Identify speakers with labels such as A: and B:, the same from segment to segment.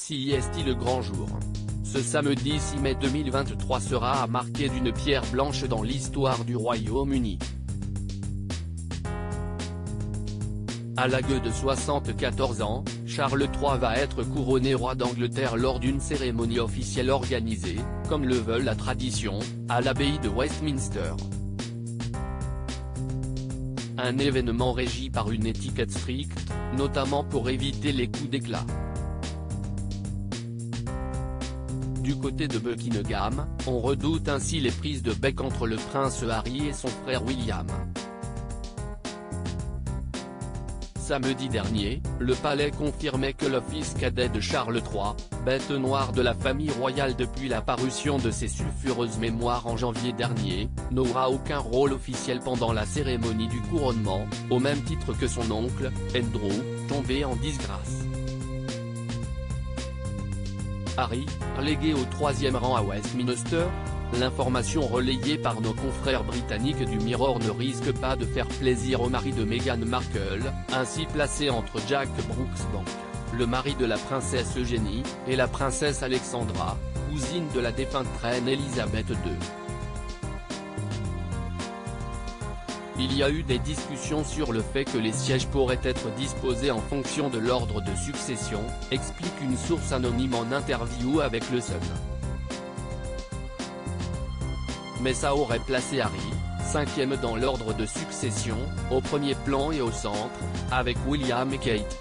A: Si est le grand jour. Ce samedi 6 mai 2023 sera à marquer d'une pierre blanche dans l'histoire du Royaume-Uni. À l'âge de 74 ans, Charles III va être couronné roi d'Angleterre lors d'une cérémonie officielle organisée, comme le veut la tradition, à l'abbaye de Westminster. Un événement régi par une étiquette stricte, notamment pour éviter les coups d'éclat. Du côté de Buckingham, on redoute ainsi les prises de bec entre le prince Harry et son frère William. Samedi dernier, le palais confirmait que le fils cadet de Charles III, bête noire de la famille royale depuis la parution de ses sulfureuses mémoires en janvier dernier, n'aura aucun rôle officiel pendant la cérémonie du couronnement, au même titre que son oncle, Andrew, tombé en disgrâce. Harry, relégué au 3e rang à Westminster. L'information relayée par nos confrères britanniques du Mirror ne risque pas de faire plaisir au mari de Meghan Markle, ainsi placé entre Jack Brooksbank, le mari de la princesse Eugénie, et la princesse Alexandra, cousine de la défunte reine Elisabeth II. Il y a eu des discussions sur le fait que les sièges pourraient être disposés en fonction de l'ordre de succession, explique une source anonyme en interview avec le Sun. Mais ça aurait placé Harry, 5e dans l'ordre de succession, au premier plan et au centre, avec William et Kate.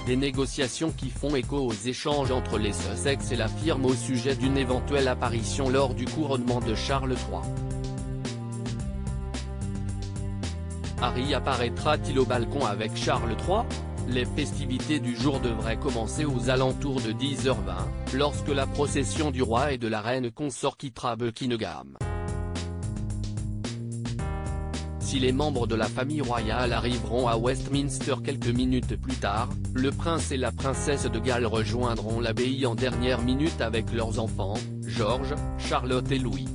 A: Des négociations qui font écho aux échanges entre les Sussex et la firme au sujet d'une éventuelle apparition lors du couronnement de Charles III. Harry apparaîtra-t-il au balcon avec Charles III ? Les festivités du jour devraient commencer aux alentours de 10h20, lorsque la procession du roi et de la reine consort quittera Buckingham. Si les membres de la famille royale arriveront à Westminster quelques minutes plus tard, le prince et la princesse de Galles rejoindront l'abbaye en dernière minute avec leurs enfants, George, Charlotte et Louis.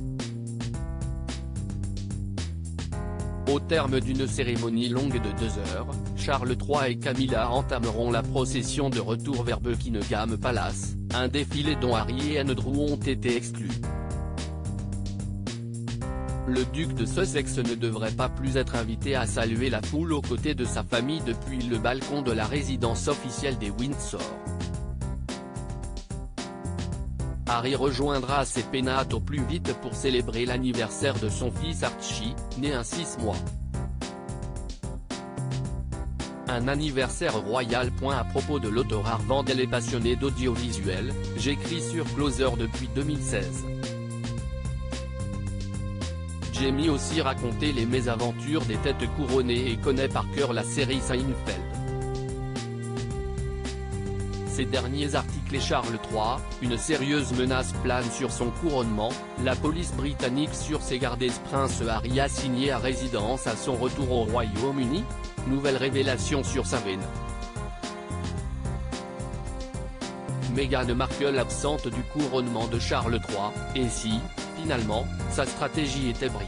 A: Au terme d'une cérémonie longue de 2 heures, Charles III et Camilla entameront la procession de retour vers Buckingham Palace, un défilé dont Harry et Andrew ont été exclus. Le duc de Sussex ne devrait pas plus être invité à saluer la foule aux côtés de sa famille depuis le balcon de la résidence officielle des Windsor. Harry rejoindra ses pénates au plus vite pour célébrer l'anniversaire de son fils Archie, né un 6 mois. Un anniversaire royal. À propos de l'auteur Arvandel et passionné d'audiovisuel, j'écris sur Closer depuis 2016. Jamie aussi raconté les mésaventures des têtes couronnées et connaît par cœur la série Seinfeld. Ces derniers articles et Charles III, une sérieuse menace plane sur son couronnement, la police britannique sur ses gardes et Prince Harry assigné à résidence à son retour au Royaume-Uni ? Nouvelle révélation sur sa veine. Meghan Markle absente du couronnement de Charles III, et si, finalement, sa stratégie était brie.